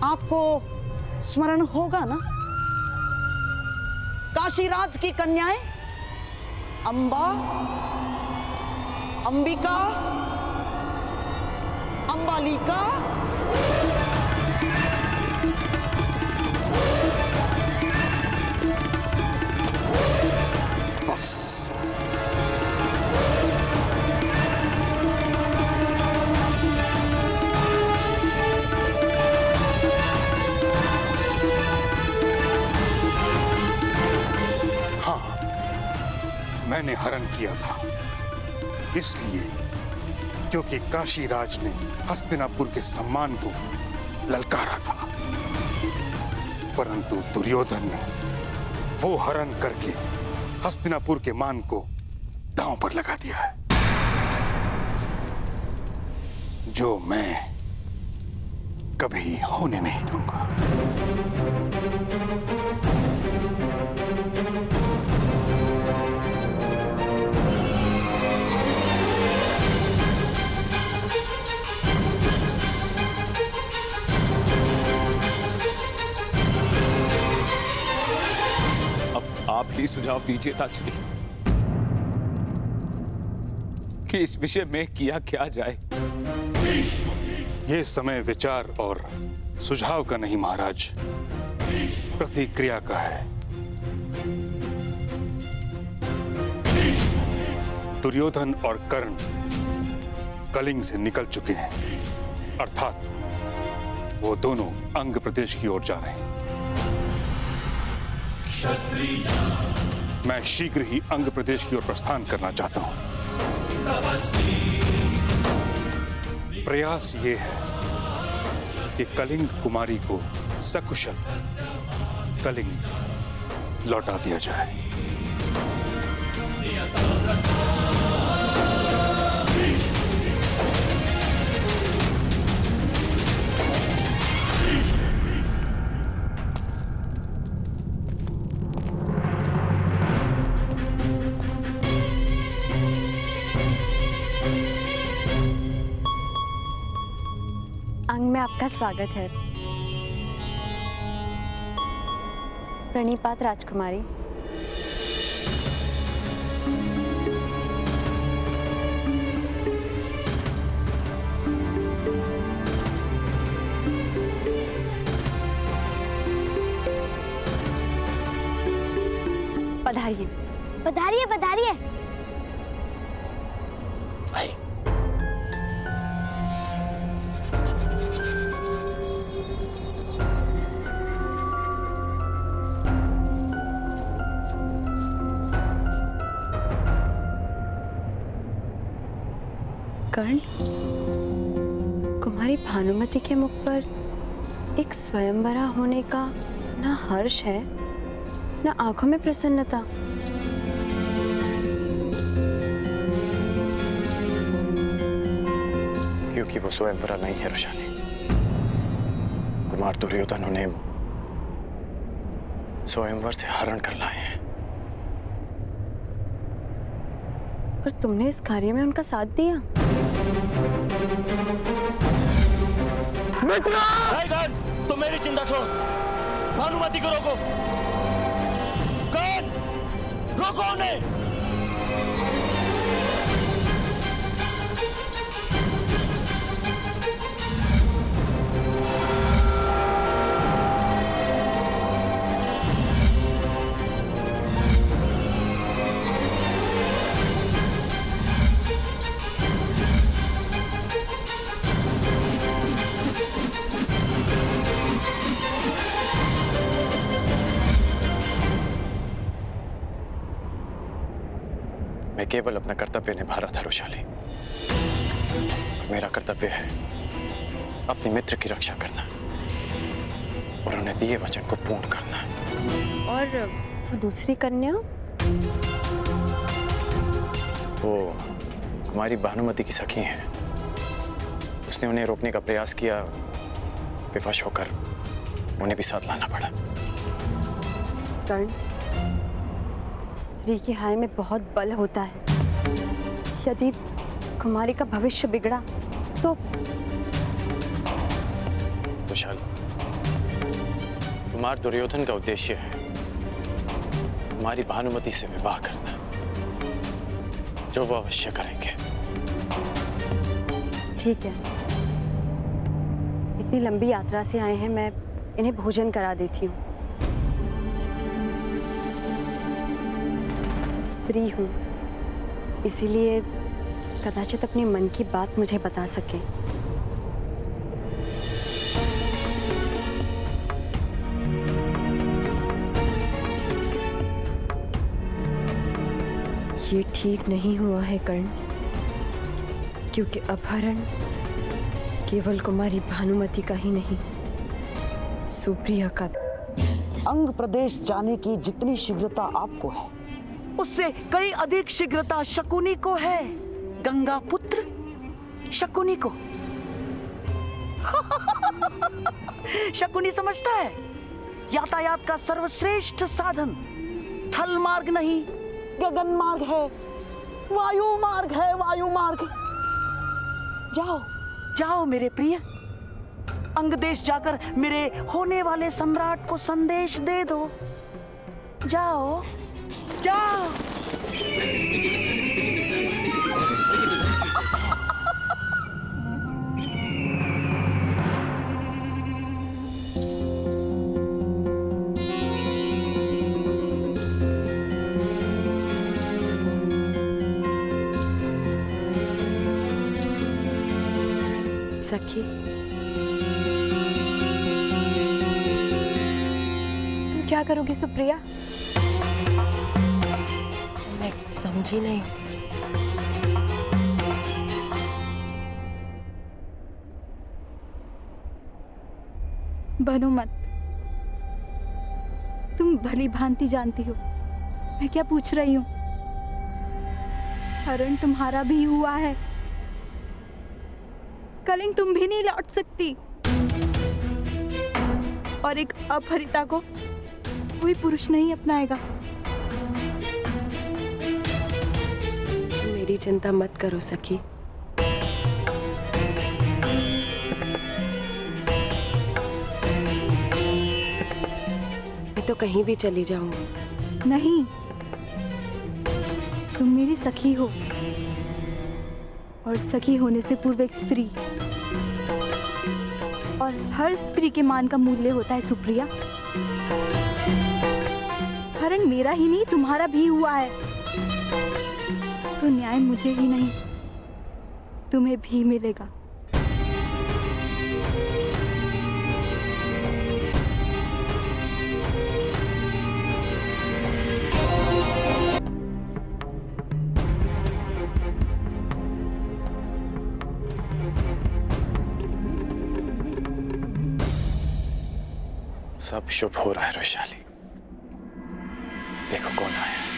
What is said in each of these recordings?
आपको स्मरण होगा ना, काशीराज की कन्याएं अंबा, अंबिका, अंबालिका, बस मैंने हरण किया था इसलिए क्योंकि काशीराज ने हस्तिनापुर के सम्मान को ललकारा था, परंतु दुर्योधन ने वो हरण करके हस्तिनापुर के मान को दांव पर लगा दिया है, जो मैं कभी होने नहीं दूंगा। आप ही सुझाव दीजिए ताचरी कि इस विषय में किया क्या जाए। ये समय विचार और सुझाव का नहीं महाराज, प्रतिक्रिया का है। दुर्योधन और कर्ण कलिंग से निकल चुके हैं, अर्थात वो दोनों अंग प्रदेश की ओर जा रहे हैं। मैं शीघ्र ही अंग प्रदेश की ओर प्रस्थान करना चाहता हूं। प्रयास ये है कि कलिंग कुमारी को सकुशल कलिंग लौटा दिया जाए। अंग में आपका स्वागत है। प्रणिपात राजकुमारी। पधारिए पधारिए पधारिए। भाई कर्ण, कुमारी भानुमति के मुख पर एक स्वयंवरा होने का ना हर्ष है ना आंखों में प्रसन्नता। क्योंकि वो स्वयंवरा नहीं है रुशाली। कुमार दुर्योधन उन्हें स्वयंवर से हरण कर लाए हैं। पर तुमने इस कार्य में उनका साथ दिया। मित्र! तुम मेरी चिंता छोड़ो, भानुमति को रोको। कौन? रोको उन्हें। मैं केवल अपना कर्तव्य निभा रहा था रुशाली। मेरा कर्तव्य है अपने मित्र की रक्षा करना और उन्हें दिए वचन को पूर्ण करना। और वो दूसरी कन्या? वो कुमारी भानुमति की सखी हैं। उसने उन्हें रोकने का प्रयास किया, विवश होकर उन्हें भी साथ लाना पड़ा। कर्ण, स्त्री की हाय में बहुत बल होता है। यदि कुमारी का भविष्य बिगड़ा तो विशाल, हमार दुर्योधन का उद्देश्य है हमारी भानुमति से विवाह करना, जो वो अवश्य करेंगे। ठीक है, इतनी लंबी यात्रा से आए हैं, मैं इन्हें भोजन करा देती हूँ। स्त्री हूँ, इसीलिए कदाचित अपने मन की बात मुझे बता सके। ये ठीक नहीं हुआ है कर्ण, क्योंकि अपहरण केवल कुमारी भानुमति का ही नहीं, सुप्रिया का। अंग प्रदेश जाने की जितनी शीघ्रता आपको है, उससे कई अधिक शीघ्रता शकुनी को है। गंगा पुत्र शकुनी को। शकुनी समझता है यातायात का सर्वश्रेष्ठ साधन थल मार्ग नहीं, गगन मार्ग है, वायु मार्ग है, वायु मार्ग। जाओ जाओ मेरे प्रिय, अंग देश जाकर मेरे होने वाले सम्राट को संदेश दे दो। जाओ जाओ। सखी, तुम क्या करोगी सुप्रिया? मैं समझी नहीं। बनो मत, तुम भली भांति जानती हो मैं क्या पूछ रही हूँ। हरण तुम्हारा भी हुआ है, कलिंग तुम भी नहीं लौट सकती, और एक अपहरिता को कोई पुरुष नहीं अपनाएगा। मेरी चिंता मत करो सखी, मैं तो कहीं भी चली जाऊंगी। नहीं, तुम मेरी सखी हो, और सखी होने से पूर्व एक स्त्री, और हर स्त्री के मान का मूल्य होता है सुप्रिया। हरण मेरा ही नहीं तुम्हारा भी हुआ है, तो न्याय मुझे ही नहीं तुम्हें भी मिलेगा। सब शुभ हो रहा है वैशाली। देखो कौन आया है।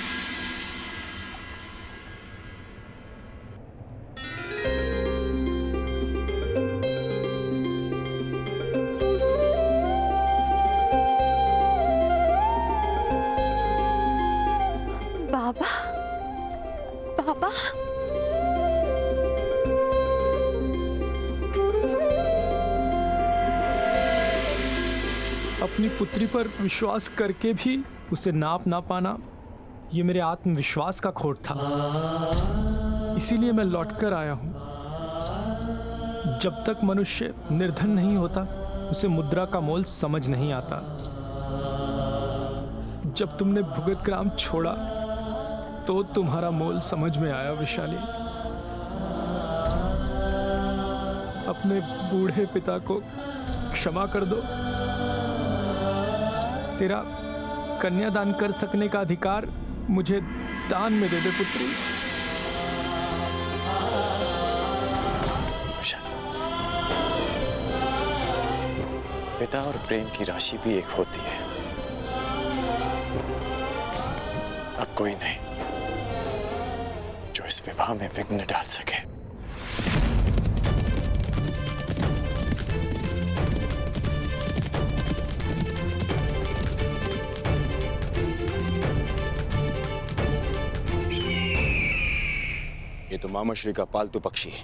बाबा, बाबा, अपनी पुत्री पर विश्वास करके भी उसे नाप ना पाना, ये मेरे आत्मविश्वास का खोट था। इसीलिए मैं लौटकर आया हूं। जब तक मनुष्य निर्धन नहीं होता, उसे मुद्रा का मोल समझ नहीं आता। जब तुमने भुगत ग्राम छोड़ा, तो तुम्हारा मोल समझ में आया वैशाली। अपने बूढ़े पिता को क्षमा कर दो। तेरा कन्यादान कर सकने का अधिकार मुझे दान में दे दे पुत्री। पिता और प्रेम की राशि भी एक होती है। अब कोई नहीं जो इस विवाह में विघ्न डाल सके। ये तो मामाश्री का पालतू पक्षी है।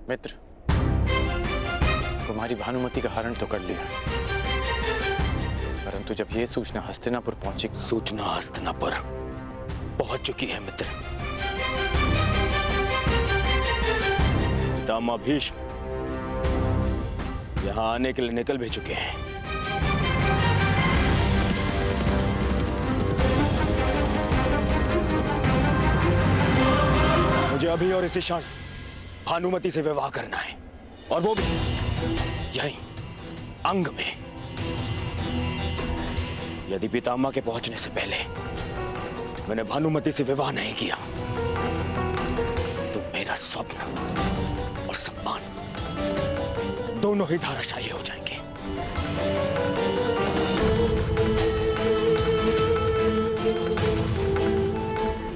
मित्र, कुमारी भानुमति का हरण तो कर लिया, परंतु जब ये सूचना हस्तिनापुर पहुंची, सूचना हस्तिनापुर पहुंच चुकी है मित्र। पितामह भीष्म यहां आने के लिए निकल भी चुके हैं। मुझे अभी और इसी क्षण भानुमति से विवाह करना है, और वो भी यहीं अंग में। यदि पितामह के पहुंचने से पहले मैंने भानुमति से विवाह नहीं किया तो मेरा स्वप्न और सम्मान दोनों ही धाराशायी हो जाएंगे।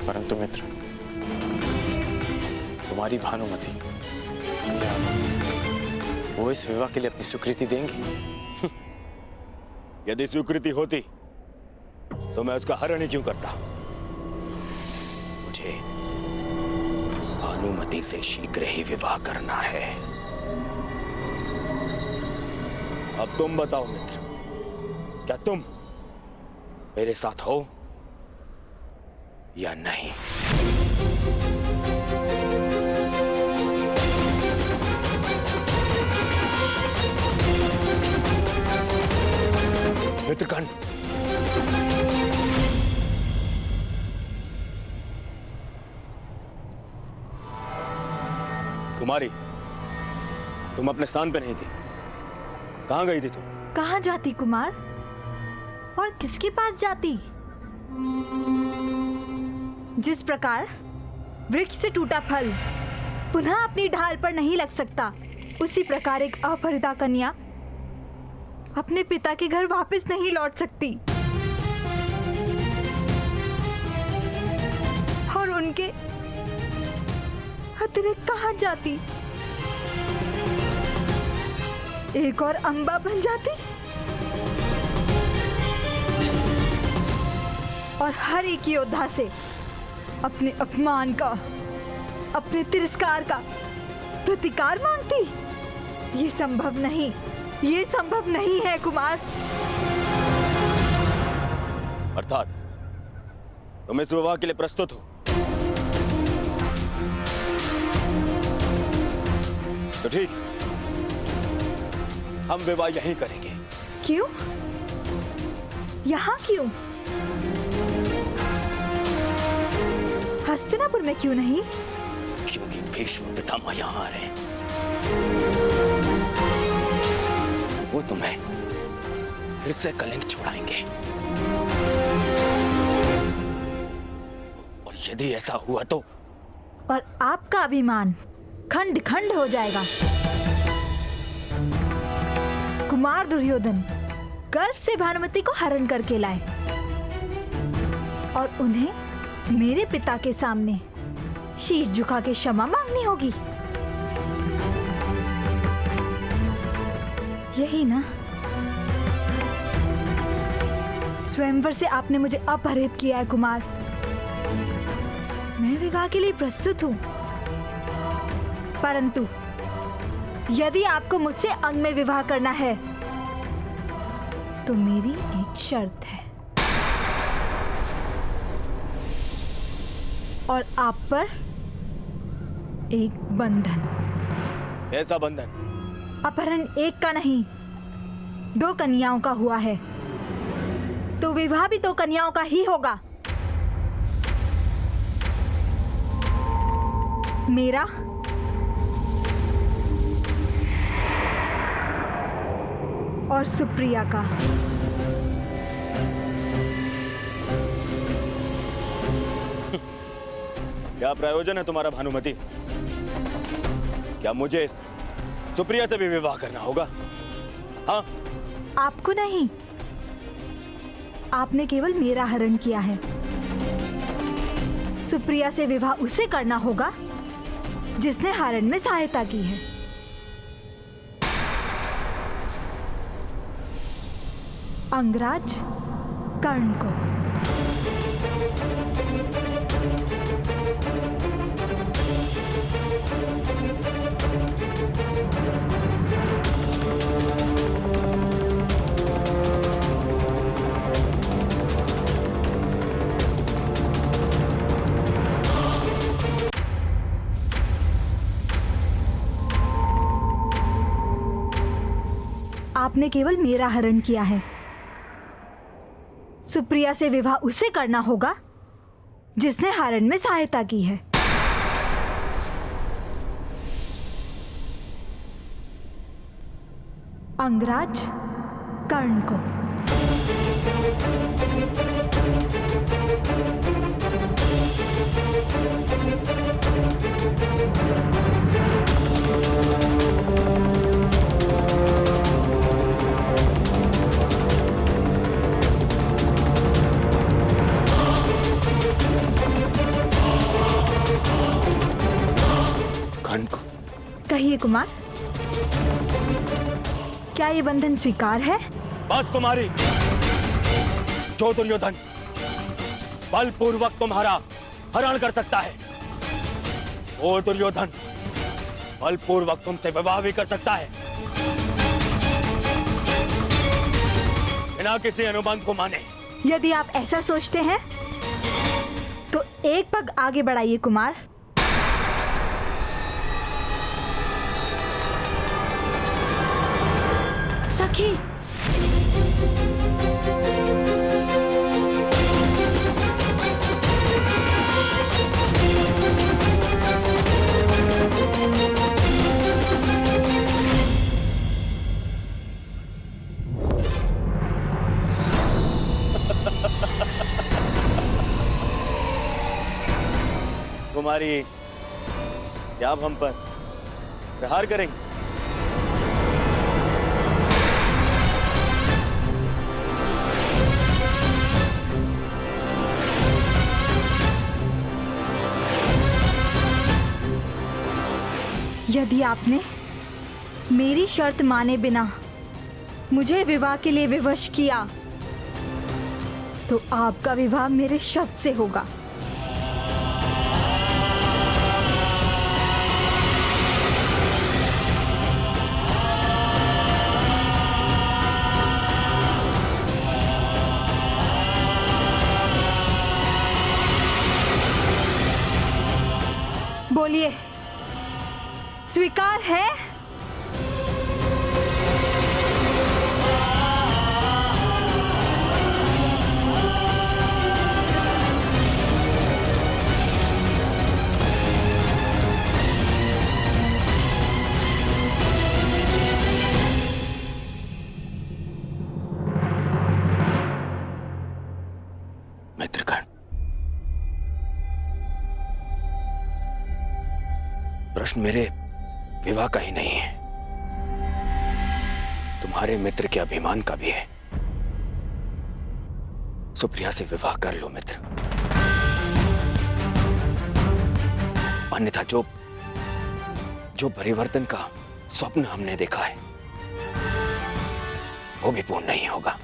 परंतु मित्र, तुम्हारी भानुमति, क्या वो इस विवाह के लिए अपनी स्वीकृति देंगी? यदि स्वीकृति होती तो मैं उसका हरण ही क्यों करता। मुझे भानुमति से शीघ्र ही विवाह करना है। अब तुम बताओ मित्र, क्या तुम मेरे साथ हो या नहीं? मित्रगण, कुमारी, तुम अपने स्थान पे नहीं थी। कहां गई थी तुम? कहाँ जाती कुमार, और किसके पास जाती? जिस प्रकार वृक्ष से टूटा फल पुनः अपनी ढाल पर नहीं लग सकता, उसी प्रकार एक अपहृता कन्या अपने पिता के घर वापस नहीं लौट सकती। और उनके अतिरिक्त कहाँ जाती? एक और अंबा बन जाती और हर एक योद्धा से अपने अपमान का, अपने तिरस्कार का प्रतिकार मांगती। ये संभव नहीं, ये संभव नहीं है कुमार। अर्थात तुम इस विवाह के लिए प्रस्तुत हो? तो ठीक, हम विवाह यहीं करेंगे। क्यों? यहाँ क्यों? हस्तिनापुर में क्यों नहीं? क्योंकि भीष्म पितामह यहाँ आ रहे हैं। वो तुम्हें फिर से कलिंग छुड़ाएंगे, और यदि ऐसा हुआ तो और आपका अभिमान खंड खंड हो जाएगा। कुमार दुर्योधन गर्व से भानुमति को हरण करके लाए और उन्हें मेरे पिता के सामने शीश झुका के क्षमा मांगनी होगी। यही ना? स्वयंवर से आपने मुझे अपहरित किया है कुमार। मैं विवाह के लिए प्रस्तुत हूँ, परंतु यदि आपको मुझसे अंग में विवाह करना है तो मेरी एक शर्त है, और आप पर एक बंधन। ऐसा बंधन? अपहरण एक का नहीं, 2 कन्याओं का हुआ है, तो विवाह भी 2 कन्याओं का ही होगा। मेरा और सुप्रिया का। क्या प्रयोजन है तुम्हारा भानुमति? क्या मुझे सुप्रिया से भी विवाह करना होगा? हाँ? आपको नहीं, आपने केवल मेरा हरण किया है। सुप्रिया से विवाह उसे करना होगा जिसने हरण में सहायता की है। अंगराज कर्ण को। आपने केवल मेरा हरण किया है। सुप्रिया से विवाह उसे करना होगा जिसने हरण में सहायता की है। अंगराज कर्ण को। कर्ण को। कहिए कुमार, क्या ये बंधन स्वीकार है? बस कुमारी, जो दुर्योधन बलपूर्वक तुम्हारा हरण कर सकता है, वो दुर्योधन बलपूर्वक तुमसे विवाह भी कर सकता है, बिना किसी अनुबंध को माने। यदि आप ऐसा सोचते हैं तो एक पग आगे बढ़ाइए कुमार। सखी, कुमारी, क्या आप हम पर प्रहार करेंगे? यदि आपने मेरी शर्त माने बिना मुझे विवाह के लिए विवश किया तो आपका विवाह मेरे शब्द से होगा। बोलिए, स्वीकार है? मित्रगण, प्रश्न मेरे विवाह का ही नहीं है, तुम्हारे मित्र के अभिमान का भी है। सुप्रिया से विवाह कर लो मित्र, अन्यथा जो परिवर्तन का स्वप्न हमने देखा है वो भी पूर्ण नहीं होगा।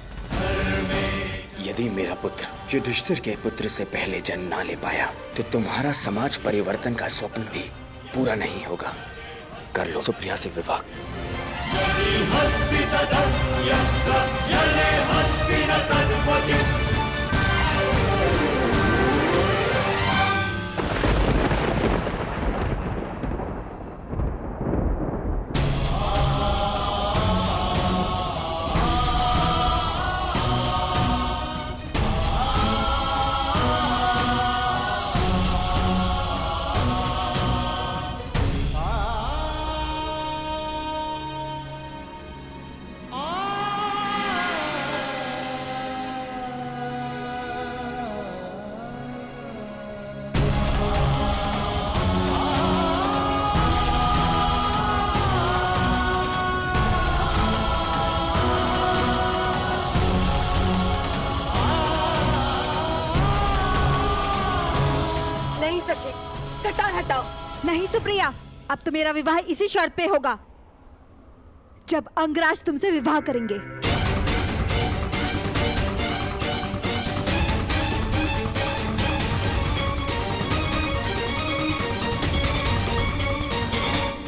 यदि मेरा पुत्र युधिष्ठिर के पुत्र से पहले जन्म ना ले पाया तो तुम्हारा समाज परिवर्तन का स्वप्न भी पूरा नहीं होगा। कर लो सुप्रिया से विवाह। नहीं सखी, कटार हटाओ। नहीं सुप्रिया, अब तो मेरा विवाह इसी शर्त पे होगा, जब अंगराज तुमसे विवाह करेंगे।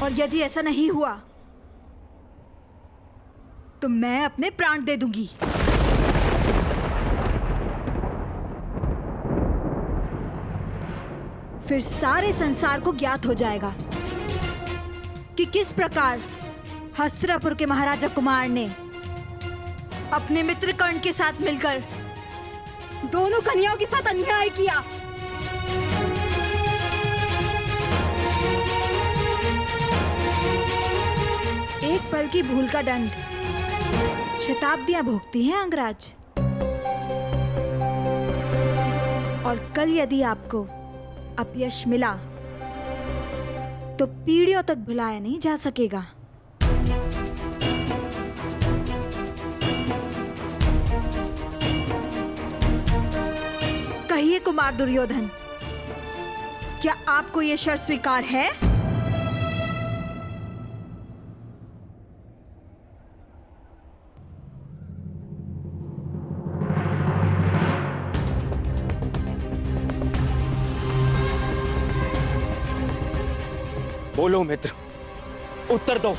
और यदि ऐसा नहीं हुआ तो मैं अपने प्राण दे दूंगी। फिर सारे संसार को ज्ञात हो जाएगा कि किस प्रकार हस्तिनापुर के महाराजा कुमार ने अपने मित्र कर्ण के साथ मिलकर दोनों कन्याओं के साथ अन्याय किया। एक पल की भूल का दंड शताब्दियां भोगती हैं अंगराज। और कल यदि आपको अपयश मिला तो पीढ़ियों तक भुलाया नहीं जा सकेगा। कहिए कुमार दुर्योधन, क्या आपको यह शर्त स्वीकार है? बोलो मित्र, उत्तर दो।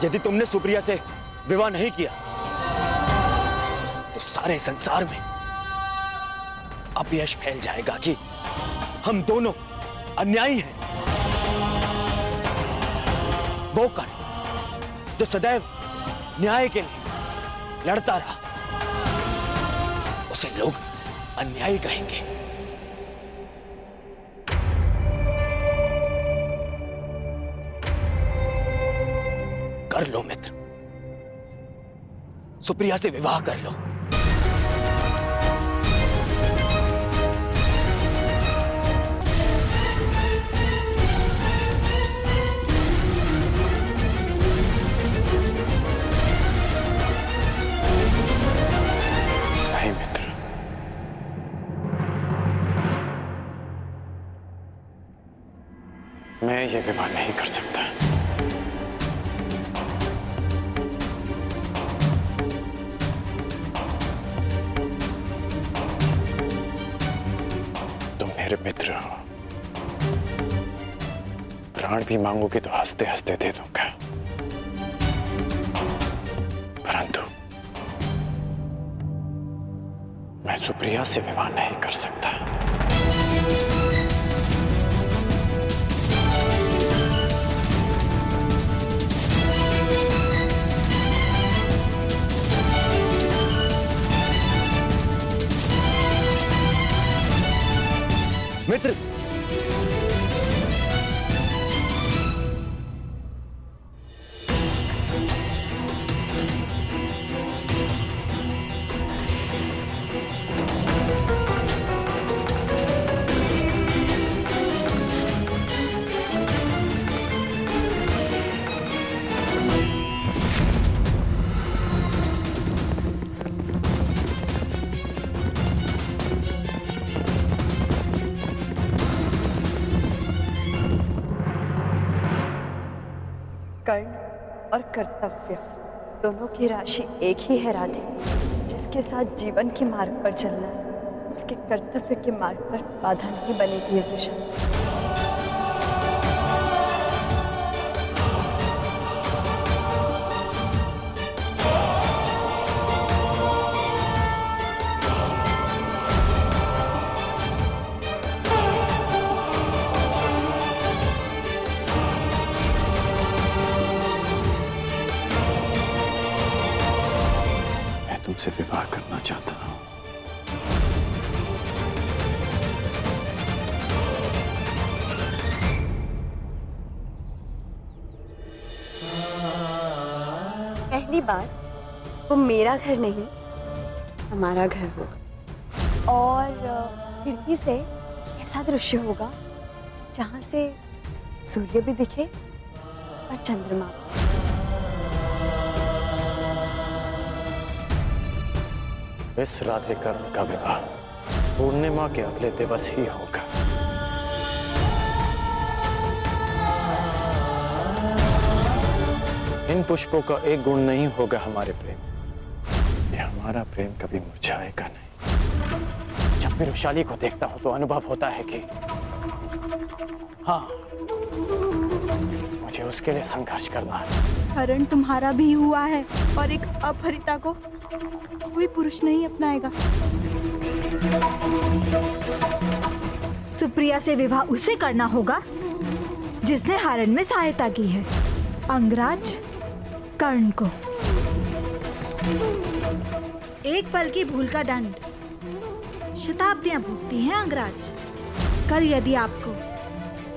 यदि तुमने सुप्रिया से विवाह नहीं किया तो सारे संसार में अपयश फैल जाएगा कि हम दोनों अन्यायी हैं। वो कर्ण जो सदैव न्याय के लिए लड़ता रहा, उसे लोग अन्यायी कहेंगे। कर लो मित्र, सुप्रिया से विवाह कर लो। नहीं मित्र, मैं ये विवाह नहीं कर सकता। मेरे मित्र हो, प्राण भी मांगोगे तो हंसते हंसते दे दूंगा, परंतु मैं सुप्रिया से विवाह नहीं कर सकता। मित्र, कर्ण और कर्तव्य दोनों की राशि एक ही है राधे। जिसके साथ जीवन के मार्ग पर चलना है, उसके कर्तव्य के मार्ग पर बाधा नहीं बनेगी ये दुष्ट। तुमसे विवाह करना चाहता हूं। पहली बार वो मेरा घर नहीं हमारा घर होगा, और खिड़की से ऐसा दृश्य होगा जहां से सूर्य भी दिखे और चंद्रमा। इस राधे कर्ण का विवाह पूर्णिमा के अगले दिवस ही होगा। इन पुष्पों का एक गुण नहीं होगा हमारे प्रेम, ये हमारा प्रेम कभी मुरझाएगा नहीं। जब भी रुशाली को देखता हूं तो अनुभव होता है कि हाँ, मुझे उसके लिए संघर्ष करना है। हरण तुम्हारा भी हुआ है और एक अपहरिता को कोई पुरुष नहीं अपनाएगा। सुप्रिया से विवाह उसे करना होगा जिसने हरण में सहायता की है, अंगराज कर्ण को। एक पल की भूल का दंड शताब्दियां भुगती हैं अंगराज। कल यदि आपको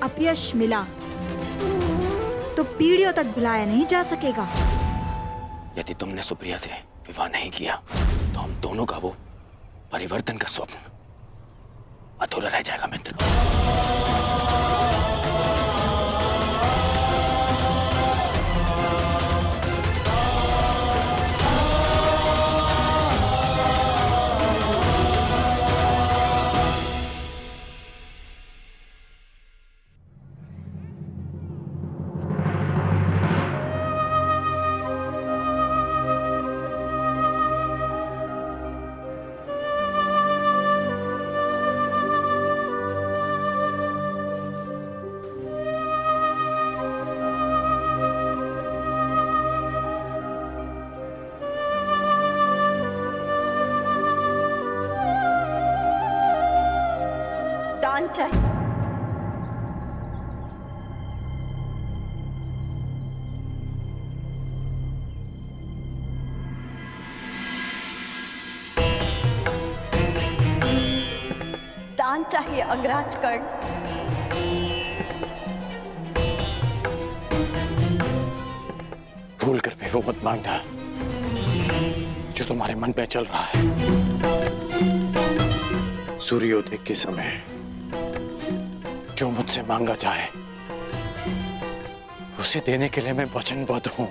अपयश मिला तो पीढ़ियों तक भुलाया नहीं जा सकेगा। यदि तुमने सुप्रिया से विवाह नहीं किया तो हम दोनों का वो परिवर्तन का स्वप्न अधूरा रह जाएगा मित्र। दान चाहिए। दान चाहिए अंगराज कर्ण। भूल कर भी वो मत मांगना जो तुम्हारे मन में चल रहा है। सूर्योदय के समय जो मुझसे मांगा जाए उसे देने के लिए मैं वचनबद्ध हूं।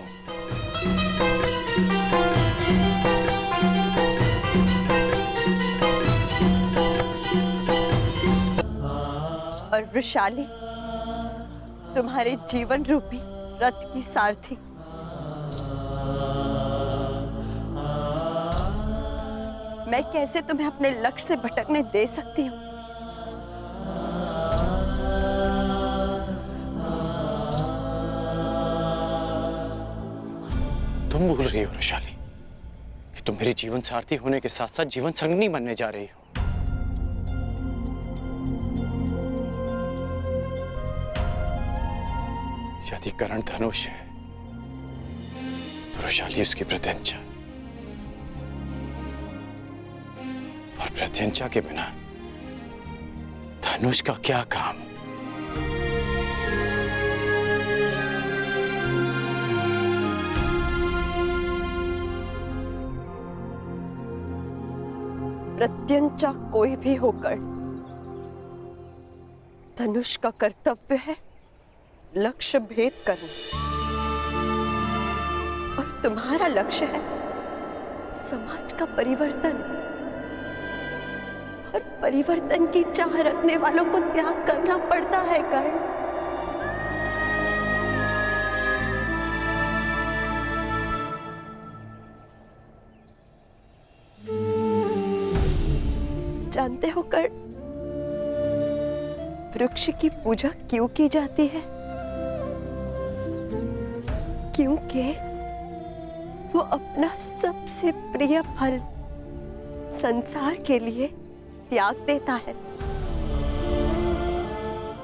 और वृषाली तुम्हारे जीवन रूपी रथ की सारथी। मैं कैसे तुम्हें अपने लक्ष्य से भटकने दे सकती हूँ? तुम बोल रही हो वृषाली कि तुम मेरी जीवन सारथी होने के साथ साथ जीवन संगनी बनने जा रही हो। यदि कर्ण धनुष है तो वृषाली उसकी प्रत्यंचा, और प्रत्यंचा के बिना धनुष का क्या काम? प्रत्यंचा कोई भी होकर धनुष का कर्तव्य है लक्ष्य भेद करना, और तुम्हारा लक्ष्य है समाज का परिवर्तन। और परिवर्तन की चाह रखने वालों को त्याग करना पड़ता है कर्ण। जानते हो कर्ण, वृक्ष की पूजा क्यों की जाती है? क्योंकि वो अपना सबसे प्रिय फल संसार के लिए त्याग देता है।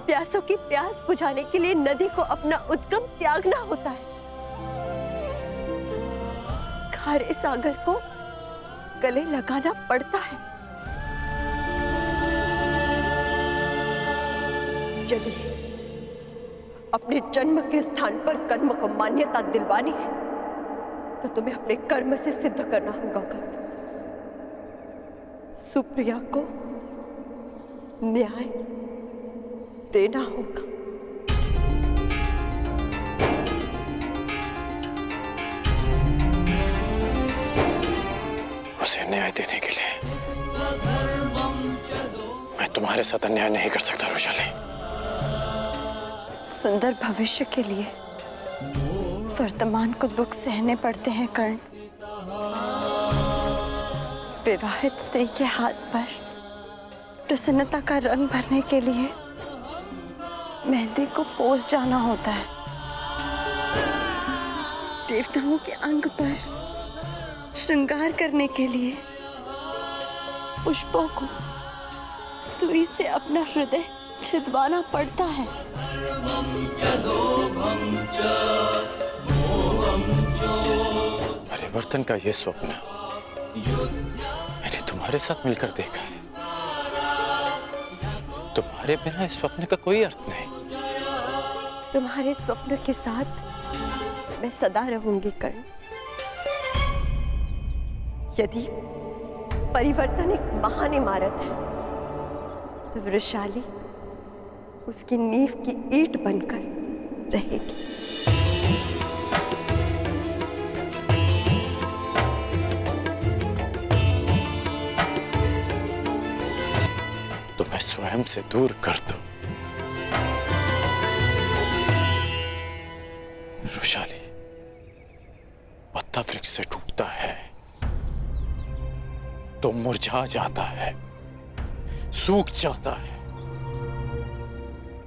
प्यासों की प्यास बुझाने के लिए नदी को अपना उद्गम त्यागना होता है। खारे सागर को गले लगाना पड़ता है। यदि अपने जन्म के स्थान पर कर्म को मान्यता दिलवानी है तो तुम्हें अपने कर्म से सिद्ध करना होगा कर्ण। सुप्रिया को न्याय देना होगा। उसे न्याय देने के लिए मैं तुम्हारे साथ अन्याय नहीं कर सकता वृषाली। सुंदर भविष्य के लिए वर्तमान को दुख सहने पड़ते हैं कर्ण। विवाहित स्त्री के हाथ पर प्रसन्नता का रंग भरने के लिए मेहंदी को पोंछ जाना होता है। देवताओं के अंग पर श्रृंगार करने के लिए पुष्पों को सुई से अपना हृदय छिदवाना पड़ता है। परिवर्तन का ये स्वप्न मैंने तुम्हारे साथ मिलकर देखा है। तुम्हारे बिना इस स्वप्न का कोई अर्थ नहीं। तुम्हारे स्वप्न के साथ मैं सदा रहूंगी कर्ण। यदि परिवर्तन एक महान इमारत है तो वृषाली उसकी नींव की ईंट बनकर रहेगी। तो मैं स्वयं से दूर कर दूं। वृषाली, पत्ता वृक्ष से टूटता है तो मुरझा जाता है, सूख जाता है।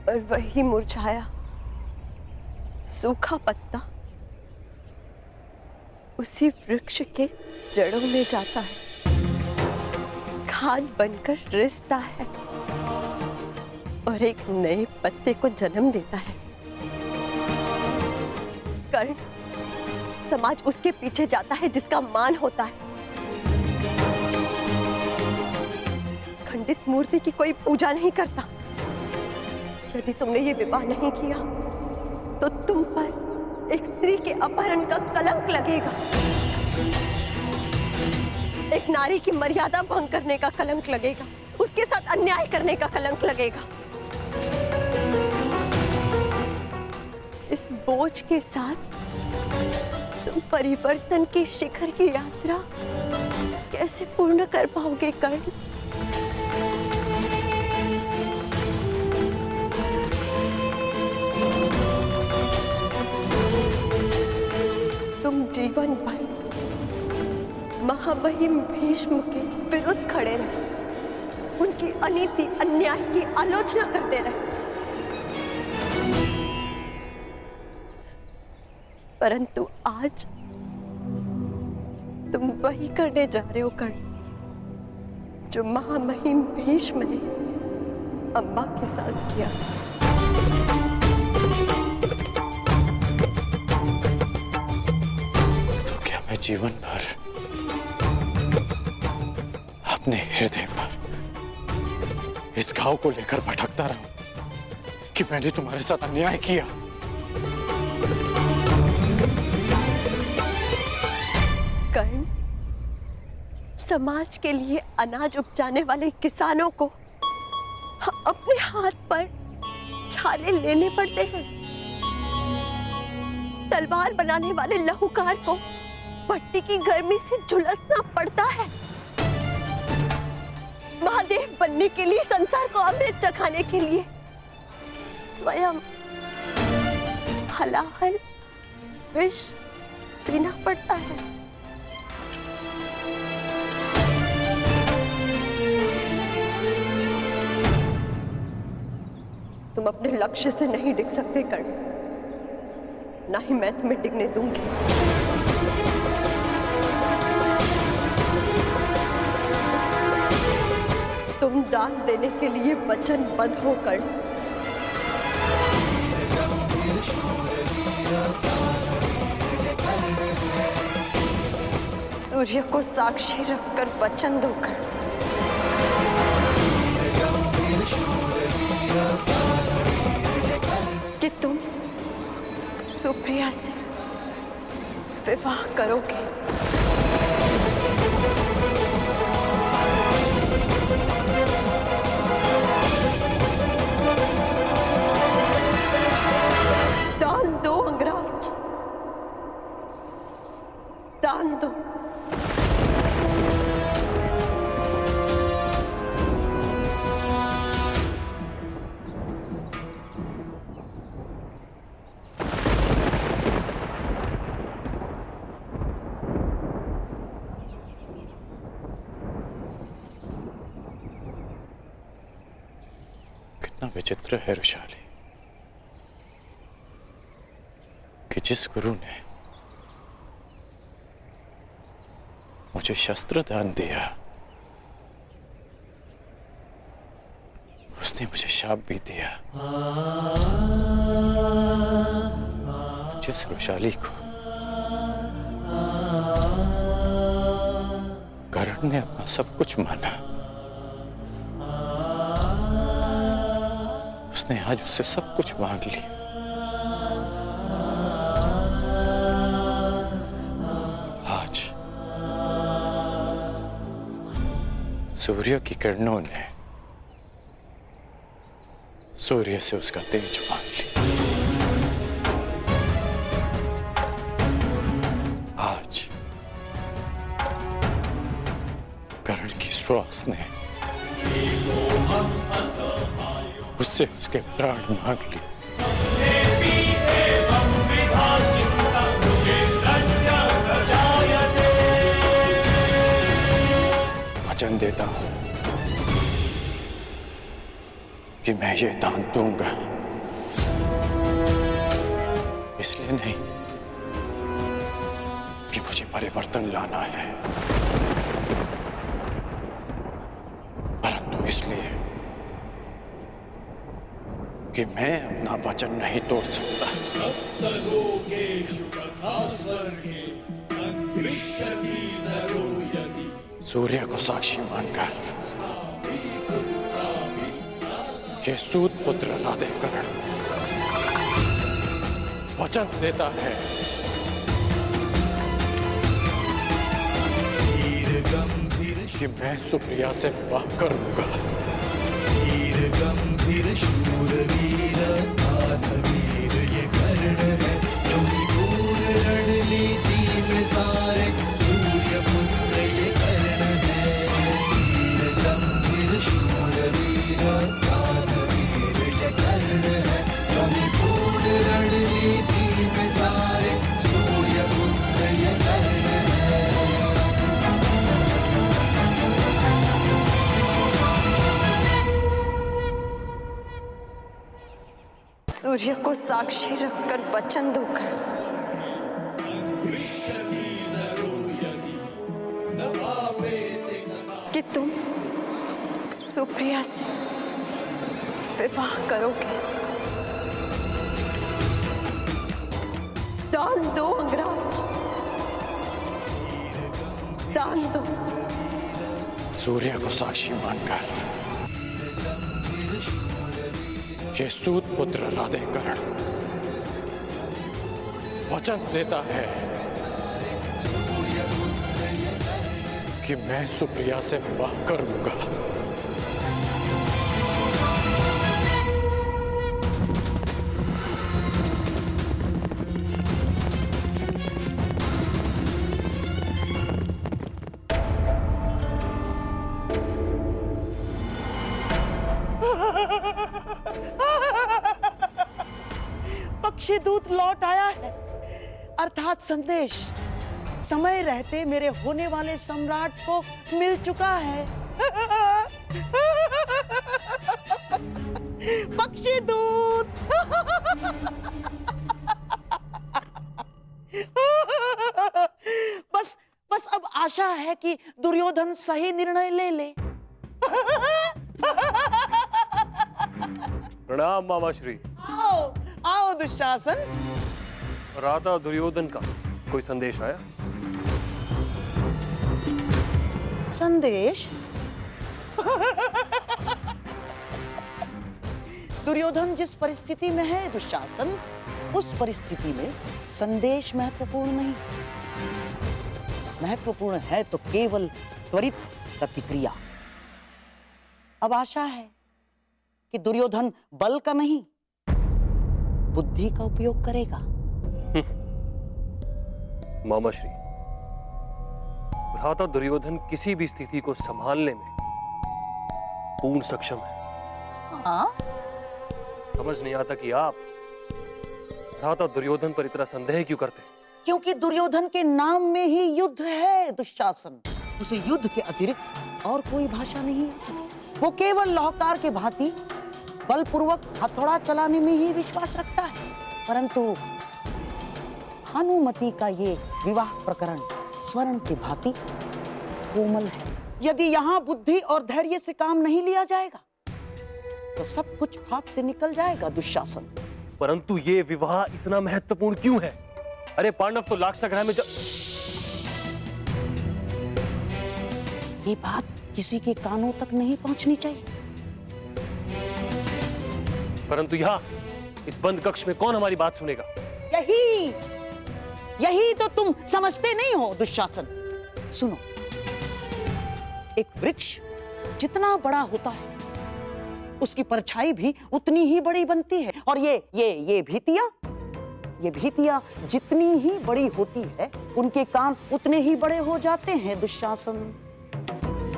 और वही मुरझाया सूखा पत्ता उसी वृक्ष के जड़ों में जाता है, खाद बनकर रिसता है और एक नए पत्ते को जन्म देता है। कर्ण, समाज उसके पीछे जाता है जिसका मान होता है। खंडित मूर्ति की कोई पूजा नहीं करता। यदि तुमने ये विवाह नहीं किया तो तुम पर एक स्त्री के अपहरण का कलंक लगेगा, एक नारी की मर्यादा भंग करने का कलंक लगेगा, उसके साथ अन्याय करने का कलंक लगेगा। इस बोझ के साथ तुम परिवर्तन के शिखर की यात्रा कैसे पूर्ण कर पाओगे कर्ण? तुम जीवन भर महामहिम भीष्म के विरुद्ध खड़े रहे, उनकी अनीति अन्याय की आलोचना करते रहे, परंतु आज तुम वही करने जा रहे हो कर्ण जो महामहिम भीष्म ने अम्बा के साथ किया। तो क्या मैं जीवन भर अपने हृदय पर इस घाव को लेकर भटकता रहूं कि मैंने तुम्हारे साथ अन्याय किया? कर्ण, समाज के लिए अनाज उपजाने वाले किसानों को अपने हाथ पर छाले लेने पड़ते हैं। तलवार बनाने वाले लहूकार को भट्टी की गर्मी से झुलसना पड़ता है। महादेव बनने के लिए, संसार को अमृत चखाने के लिए स्वयं हलाहल विष पीना पड़ता है। तुम अपने लक्ष्य से नहीं डिग सकते कर्ण, ना ही मैं तुम्हें डिगने दूंगी। तुम दान देने के लिए वचनबद्ध हो कर्ण। सूर्य को साक्षी रखकर वचन दो कर्ण। कि तुम सुप्रिया से विवाह करोगे। दान दो अंगराज, दान दो। कितना विचित्र है वृषाली कि जिस गुरु ने मुझे शस्त्र दान दिया उसने मुझे शाप भी दिया। जिस वैशाली को करण ने अपना सब कुछ माना, उसने आज उससे सब कुछ मांग लिया। आज सूर्य की किरणों ने सूर्य से उसका तेज मांग लिया। आज करण की श्वास ने उससे उसके प्राण मांग लिए। वचन देता हूं कि मैं ये दान दूंगा, इसलिए नहीं कि मुझे परिवर्तन लाना है, परंतु इसलिए कि मैं अपना वचन नहीं तोड़ सकता। सूर्य को साक्षी मानकर ये सूत पुत्र राधेकरण वचन देता है कि मैं सुप्रिया से विवाह करूंगा। गंभीर शूरवीर आधवीर ये कर्ण है, जो घोर रणनीति में सारे सूर्य पुत्र ये कर्ण है। वीर गंभीर शूरवीर आधवीर ये कर्ण है, जो घोर रणनीति में सारे सूर्य पुत्र ये कर्ण है। सूर्य को साक्षी रखकर वचन दूंगा कि तुम सुप्रिया से विवाह करोगे। दान दो अंगराज, दान दो। सूर्य को साक्षी मानकर ये सूत पुत्र राधेकरण वचन देता है कि मैं सुप्रिया से विवाह करूंगा। पक्षीदूत लौट आया है, अर्थात संदेश समय रहते मेरे होने वाले सम्राट को मिल चुका है। पक्षीदूत बस अब आशा है कि दुर्योधन सही निर्णय ले ले। प्रणाम मामाश्री। आओ आओ दुशासन। राधा दुर्योधन का कोई संदेश आया? संदेश? दुर्योधन जिस परिस्थिति में है दुशासन, उस परिस्थिति में संदेश महत्वपूर्ण नहीं। महत्वपूर्ण है तो केवल त्वरित प्रतिक्रिया। अब आशा है कि दुर्योधन बल का नहीं, बुद्धि का उपयोग करेगा। मामाश्री, भ्राता दुर्योधन किसी भी स्थिति को संभालने में पूर्ण सक्षम है। हाँ? समझ नहीं आता कि आप भ्राता दुर्योधन पर इतना संदेह क्यों करते हैं? क्योंकि दुर्योधन के नाम में ही युद्ध है दुशासन। उसे युद्ध के अतिरिक्त और कोई भाषा नहीं है। वो केवल लाहौकार के भांति बलपूर्वक हथौड़ा चलाने में ही विश्वास रखता है। परंतु भानुमति का ये विवाह प्रकरण स्वर्ण के भांति कोमल है। यदि यहाँ बुद्धि और धैर्य से काम नहीं लिया जाएगा तो सब कुछ हाथ से निकल जाएगा दुशासन। परंतु ये विवाह इतना महत्वपूर्ण क्यों है? अरे पांडव तो लाक्षागृह में ये बात किसी के कानों तक नहीं पहुंचनी चाहिए। परंतु यहाँ इस बंद कक्ष में कौन हमारी बात सुनेगा? यही तो तुम समझते नहीं हो दुशासन। सुनो, एक वृक्ष जितना बड़ा होता है उसकी परछाई भी उतनी ही बड़ी बनती है, और ये भीतियां जितनी ही बड़ी होती है उनके कान उतने ही बड़े हो जाते हैं दुशासन।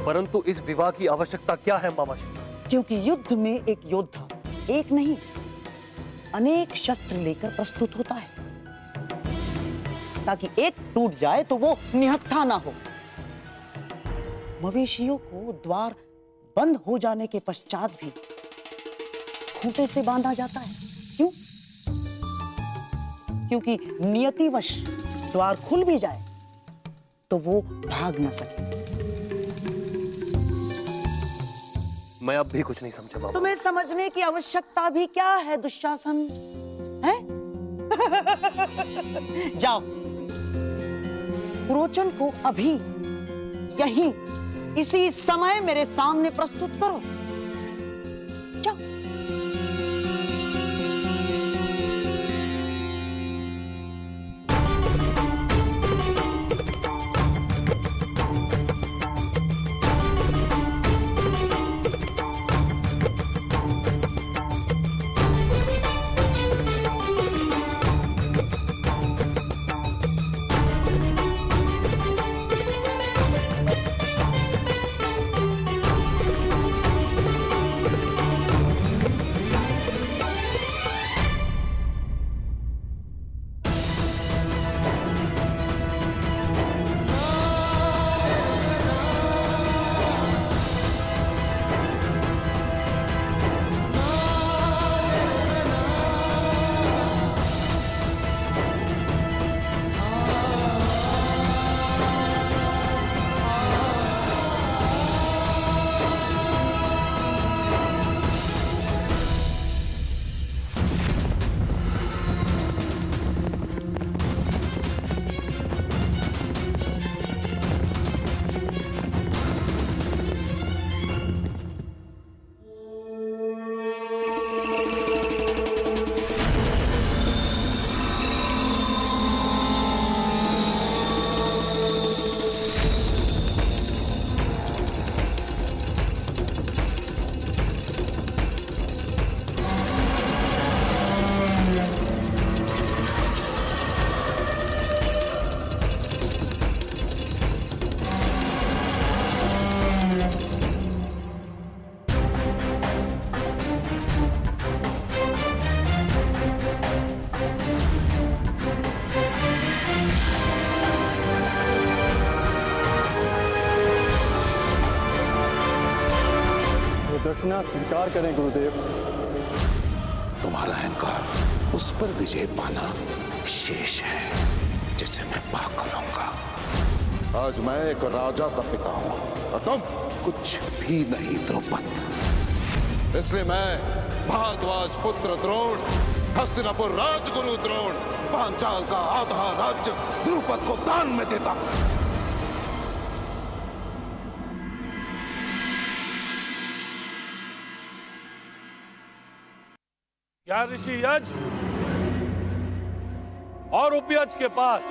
परंतु इस विवाह की आवश्यकता क्या है मामाजी? क्योंकि युद्ध में एक योद्धा एक नहीं अनेक शस्त्र लेकर प्रस्तुत होता है, ताकि एक टूट जाए तो वो निहत्था ना हो। मवेशियों को द्वार बंद हो जाने के पश्चात भी खूंटे से बांधा जाता है। क्यों? क्योंकि नियतिवश द्वार खुल भी जाए तो वो भाग ना सके। मैं अब भी कुछ नहीं समझा बाबा। तुम्हें समझने की आवश्यकता भी क्या है दुशासन, है? जाओ, पुरोचन को अभी यहीं इसी समय मेरे सामने प्रस्तुत करो। जाओ। दक्षिणा स्वीकार करें गुरुदेव। तुम्हारा अहंकार उस पर विजय पाना शेष है जिसे मैं पाकर रहूंगा। आज मैं एक राजा का पिता हूं और तुम कुछ भी नहीं द्रौपद। इसलिए मैं भारद्वाज पुत्र द्रोण, हस्तिनापुर राजगुरु द्रोण, पांचाल का आधा राज्य द्रुपद को दान में देता हूं। क्या ऋषि यज और उपयज के पास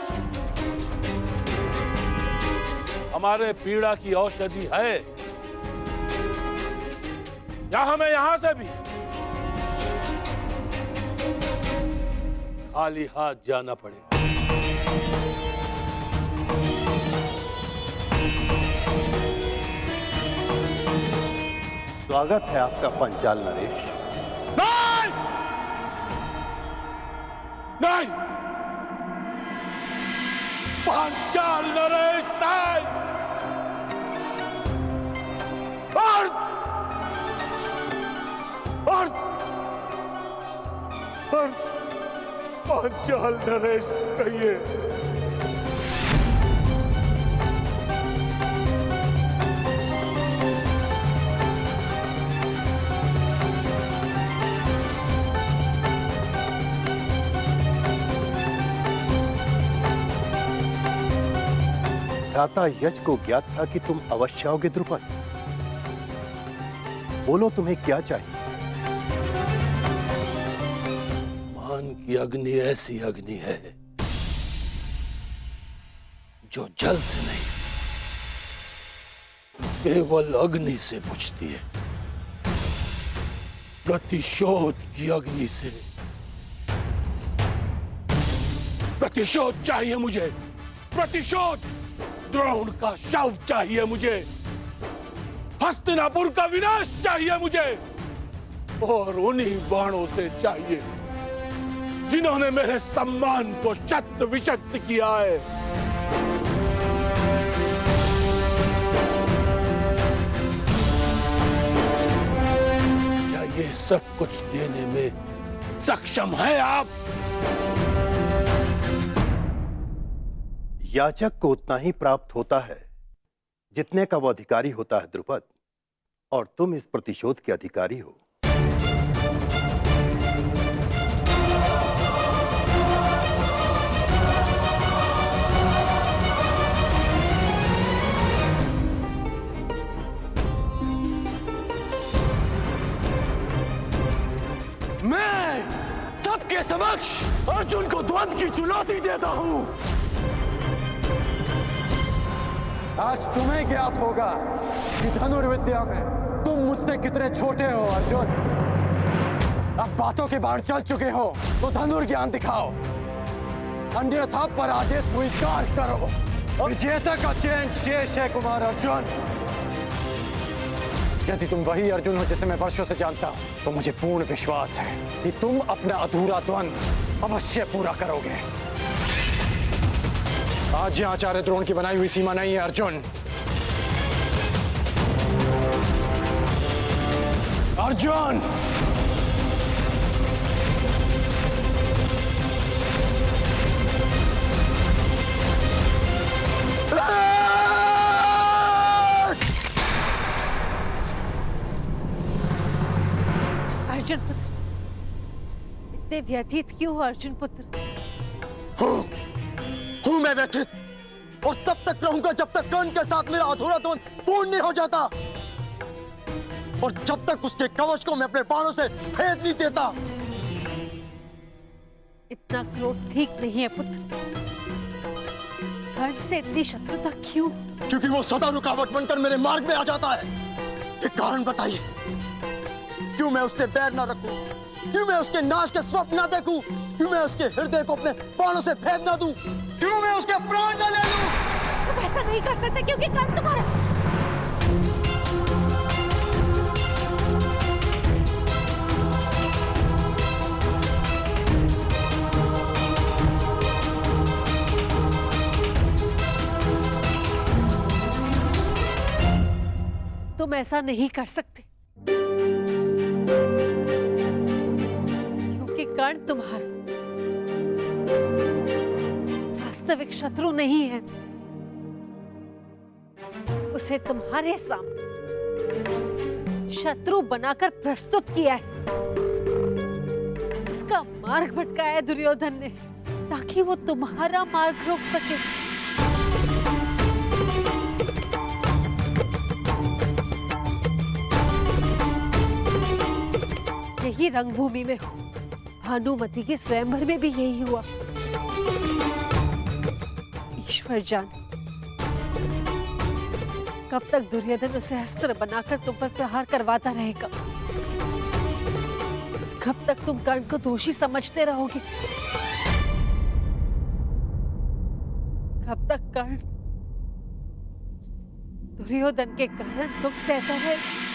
हमारे पीड़ा की औषधि है, या हमें यहां से भी खाली हाथ जाना पड़ेगा? स्वागत है आपका पंचाल नरेश। नहीं, पांचाल नरेश नहीं। पांचाल नरेश कहिए। भ्राता यज को ज्ञात था कि तुम अवश्य आओगे द्रुपद। बोलो तुम्हें क्या चाहिए? मान की अग्नि ऐसी अग्नि है जो जल से नहीं, केवल अग्नि से बुझती है। प्रतिशोध की अग्नि से। प्रतिशोध चाहिए मुझे, प्रतिशोध। द्रोण का शव चाहिए मुझे, हस्तिनापुर का विनाश चाहिए मुझे, और उन्हीं बाणों से चाहिए जिन्होंने मेरे सम्मान को शत विशक्त किया है। क्या ये सब कुछ देने में सक्षम है आप? याचक को उतना ही प्राप्त होता है जितने का वो अधिकारी होता है द्रुपद, और तुम इस प्रतिशोध के अधिकारी हो। मैं सबके समक्ष अर्जुन को द्वंद्व की चुनौती देता हूं। आज तुम्हें ज्ञात होगा कि धनुर्विद्या में तुम मुझसे कितने छोटे हो अर्जुन। अब बातों के बाढ़ चल चुके हो तो धनुर्ज्ञान दिखाओ, अन्यथा पराजय स्वीकार करो। विजेता का चयन शेष है कुमार अर्जुन। यदि तुम वही अर्जुन हो जिसे मैं वर्षों से जानता हूं, तो मुझे पूर्ण विश्वास है कि तुम अपना अधूरा द्वंद्व अवश्य पूरा करोगे। आज यहां आचार्य द्रोण की बनाई हुई सीमा नहीं है अर्जुन। अर्जुन, अर्जुन पुत्र, इतने व्यथित क्यों हो अर्जुन पुत्र? हूं मैं व्यथित, और तब तक रहूंगा जब तक कर्ण के साथ मेरा अधूरा द्वंद्व पूर्ण नहीं हो जाता, और जब तक उसके कवच को मैं अपने बाणों से भेद नहीं देता। इतना क्रोध ठीक नहीं है पुत्र। कर्ण से इतनी शत्रुता क्यों? क्योंकि वो सदा रुकावट बनकर मेरे मार्ग में आ जाता है। एक कारण बताइए, क्यों मैं उससे बैर न रखूं? क्यों मैं उसके नाश के स्वप्न न देखूं? क्यों मैं उसके हृदय को अपने बाणों से भेद न दूं? क्यों मैं उसके प्राण न ले लूं? तुम ऐसा नहीं कर सकते क्योंकि कर्ण तुम्हारा। तुम ऐसा नहीं कर सकते क्योंकि कर्ण तुम्हारा वास्तविक शत्रु नहीं है। उसे तुम्हारे सामने शत्रु बनाकर प्रस्तुत किया है। उसका मार्ग भटकाया है दुर्योधन ने, ताकि वो तुम्हारा मार्ग रोक सके। यही रंगभूमि में हो, भानुमति के स्वयंवर में भी यही हुआ। ईश्वर जाने कब तक दुर्योधन उसे अस्त्र बनाकर तुम पर प्रहार करवाता रहेगा। कब तक तुम कर्ण को दोषी समझते रहोगे? कब तक कर्ण दुर्योधन के कारण दुख सहता रहेगा?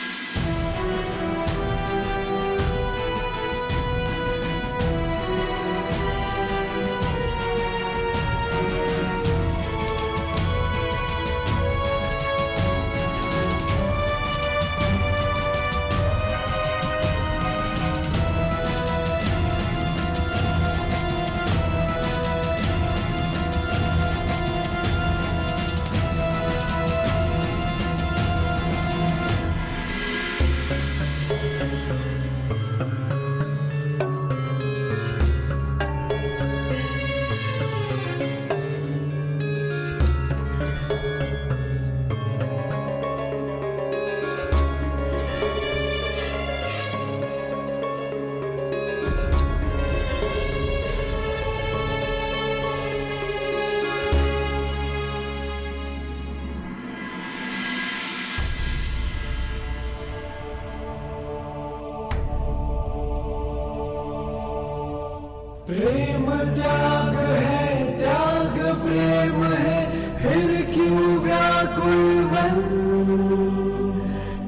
प्रेम त्याग है, त्याग प्रेम है, फिर क्यों व्याकुल मन?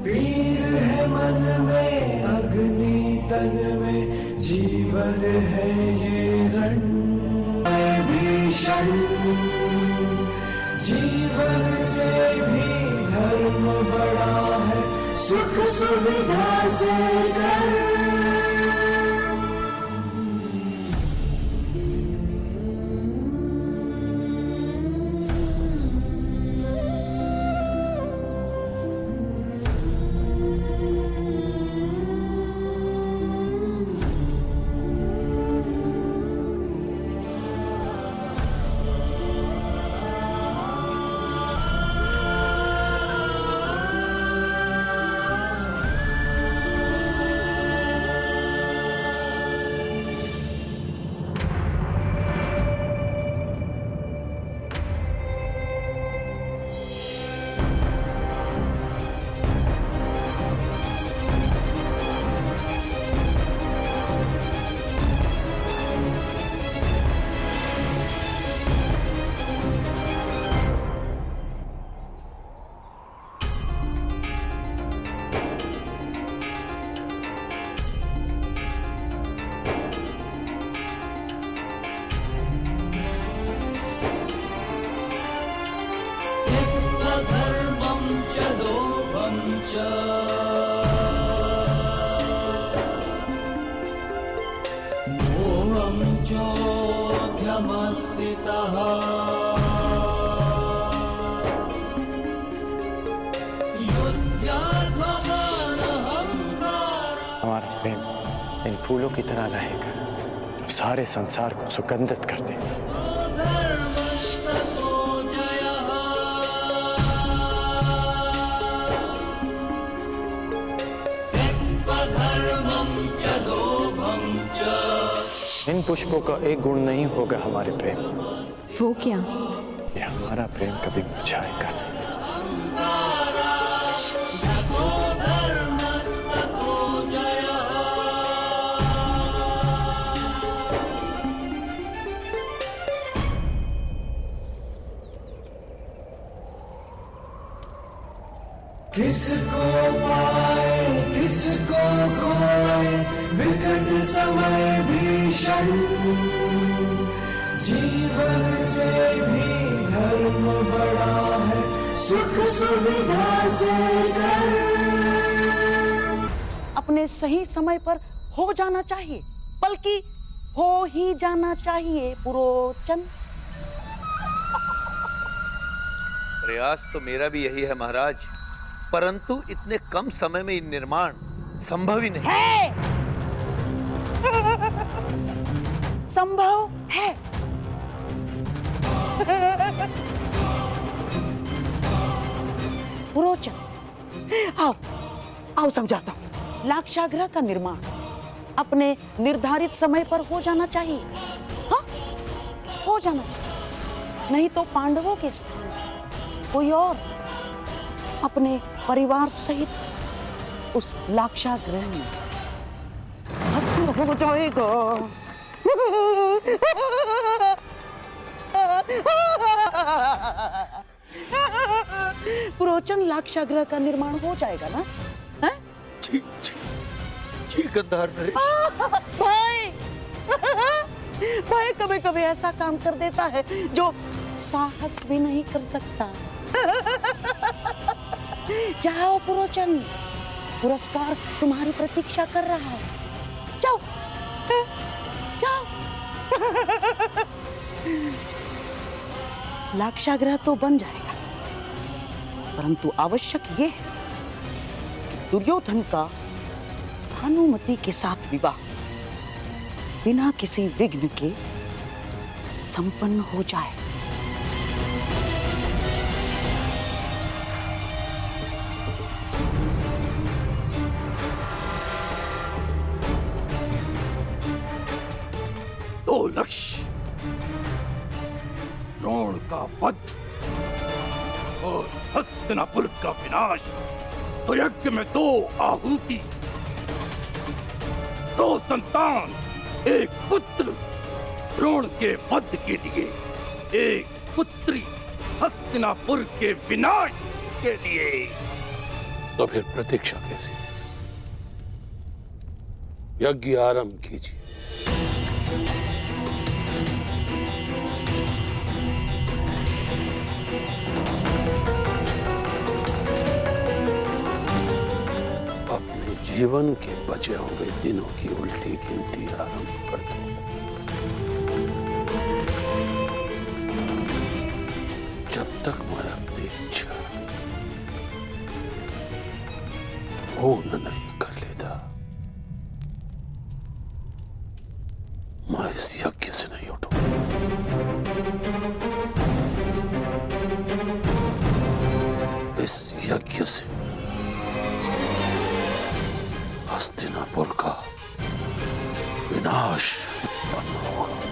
पीर है मन में, अग्नि तन में, जीवन है ये रण भीषण। जीवन से भी धर्म बड़ा है, सुख सुविधा से डर। हमारा प्रेम इन फूलों की तरह रहेगा जो सारे संसार को सुगंधित कर दे। इन पुष्पों का एक गुण नहीं होगा हमारे प्रेम। वो क्या? ये हमारा प्रेम कभी मुरझाएगा नहीं। किसको पाए किसको खोए, विकट समय भीषण। जीवन से भी धर्म बड़ा है, सुख सुविधा से डर। अपने सही समय पर हो जाना चाहिए, बल्कि हो ही जाना चाहिए पुरोचन। प्रयास तो मेरा भी यही है महाराज, परंतु इतने कम समय में निर्माण संभव ही नहीं है। संभव है। पुरोचन, आओ आओ समझाता हूं। लाक्षागृह का निर्माण अपने निर्धारित समय पर हो जाना चाहिए। हाँ, हो जाना चाहिए, नहीं तो पांडवों के स्थान कोई और अपने परिवार सहित उस लाक्षागृह में भस्म हो जाएगा। पुरोचन, लाक्षागृह का निर्माण हो जाएगा ना? जी गंधार भाई भाई कभी कभी ऐसा काम कर देता है जो साहस भी नहीं कर सकता। जाओ पुरोचन, पुरस्कार तुम्हारी प्रतीक्षा कर रहा है। जाओ जाओ। लाक्षागृह तो बन जाएगा, परंतु आवश्यक ये है कि दुर्योधन का भानुमति के साथ विवाह बिना किसी विघ्न के संपन्न हो जाए। दो लक्ष्य, द्रोण का वध और हस्तिनापुर का विनाश। तो यज्ञ में 2 आहुति, 2 संतान, 1 पुत्र, द्रोण के वध के लिए, एक पुत्री हस्तिनापुर के विनाश के लिए। तो फिर प्रतीक्षा कैसी? यज्ञ आरंभ कीजिए। अपने जीवन के बचे हुए दिनों की उल्टी गिनती आरंभ कर दो। जब तक मैं अपनी इच्छा पूर्ण नहीं कर लेता, मैं इस यज्ञ से नहीं उठूंगा। इस यज्ञ से हस्तिनापुर का विनाश उत्पन्न होगा।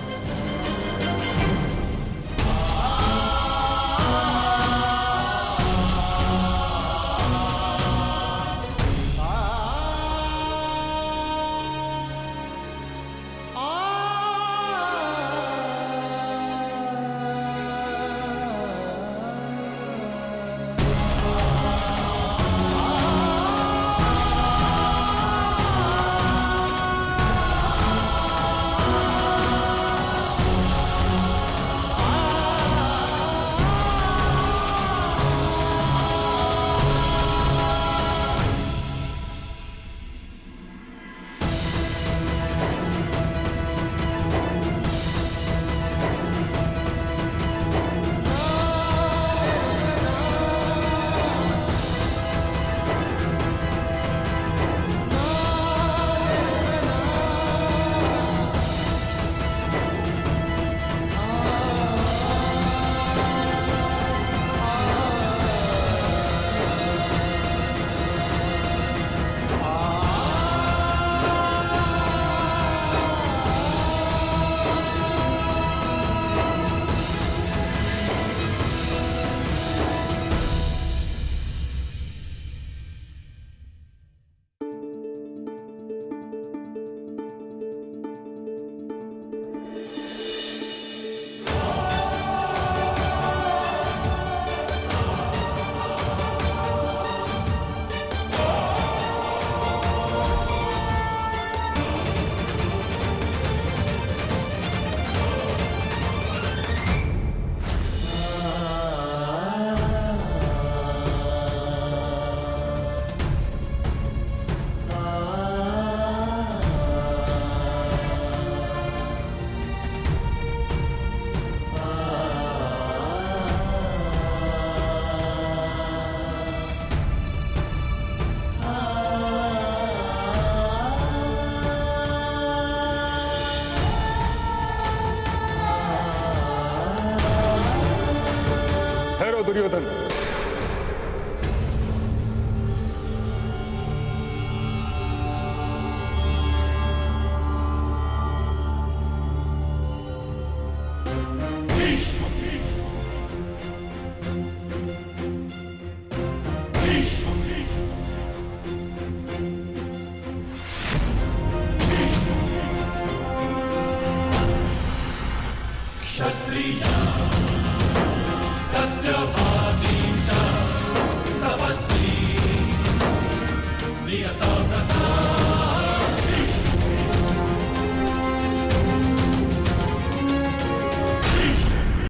दुर्योधन, क्षत्रिय सत्यवादी च तपस्वी नियतव्रता